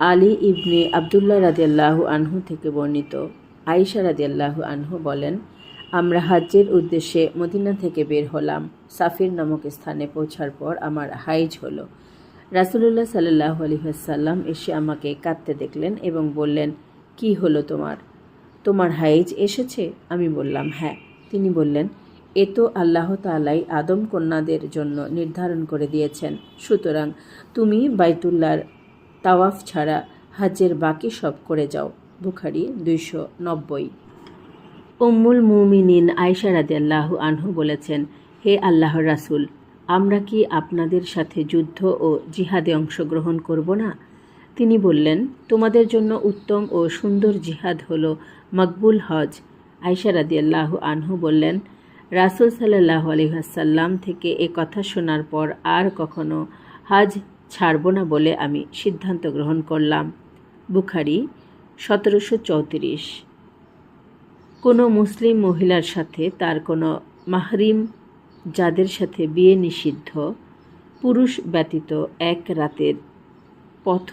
আলী ইবনে আবদুল্লাহ রাদিয়াল্লাহু আনহু থেকে বর্ণিত, আয়েশা রাদিয়াল্লাহু আনহু বলেন, আমরা হাজ্জের উদ্দেশ্যে মদিনা থেকে বের হলাম। সাফির নামক স্থানে পৌঁছার পর আমার হাইজ হলো। রাসূলুল্লাহ সাল্লাল্লাহু আলাইহি ওয়াসাল্লাম এসে আমাকে কাঁদতে দেখলেন এবং বললেন, কি হলো তোমার হাইজ এসেছে? আমি বললাম, হ্যাঁ। তিনি বললেন, এ তো আল্লাহ তাআলাই আদম কন্যাদের জন্য নির্ধারণ করে দিয়েছেন, সুতরাং তুমি বাইতুল্লাহর তাওয়াফ ছাড়া হাজ্জের বাকি সব করে যাও। বুখারী 290। উম্মুল মুমিনিন আয়েশা রাদিয়াল্লাহু আনহু বলেছেন, হে আল্লাহর রাসূল, আমরা কি আপনাদের সাথে যুদ্ধ ও জিহাদে অংশগ্রহণ করব না? তিনি বললেন, তোমাদের জন্য উত্তম ও সুন্দর জিহাদ হলো মকবুল হজ। আয়েশা রাদিয়াল্লাহু আনহু বললেন, রাসূল সাল্লাল্লাহু আলাইহি ওয়াসাল্লাম থেকে এ কথা শোনার পর আর কখনো হজ ছাড়ব না বলে আমি সিদ্ধান্ত গ্রহণ করলাম। বুখারী 1734। কোনো মুসলিম মহিলার সাথে তার কোনো মাহরিম যাদের সাথে বিয়ে নিষিদ্ধ পুরুষ ব্যতীত এক রাতের পথ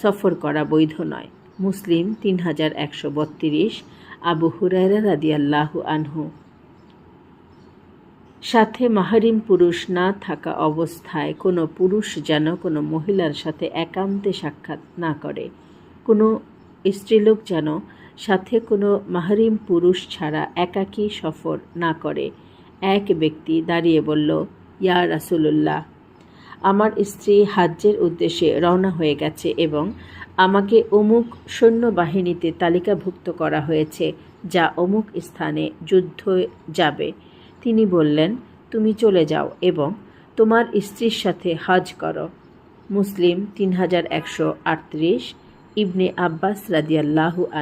সফর করা বৈধ নয়। মুসলিম 3132। আবু হুরায়রা রাদিয়াল্লাহু আনহু। সাথে মাহরিম পুরুষ না থাকা অবস্থায় কোনো পুরুষ যেন কোনো মহিলার সাথে একান্তে সাক্ষাৎ না করে। কোনো স্ত্রীলোক যেন সাথে কোনো মাহরিম পুরুষ ছাড়া একাকী সফর না করে। এক ব্যক্তি দাঁড়িয়ে বলল, ইয়া রাসূলুল্লাহ, আমার স্ত্রী হাজ্জের উদ্দেশ্যে রওনা হয়ে গেছে এবং আমাকে অমুক সৈন্যবাহিনীতে তালিকাভুক্ত করা হয়েছে যা অমুক স্থানে যুদ্ধে যাবে। তিনি বললেন, তুমি চলে যাও এবং তোমার স্ত্রীর সাথে হজ করো। মুসলিম 3138। ইবনে আব্বাস রাদিয়াল্লাহু আনহু।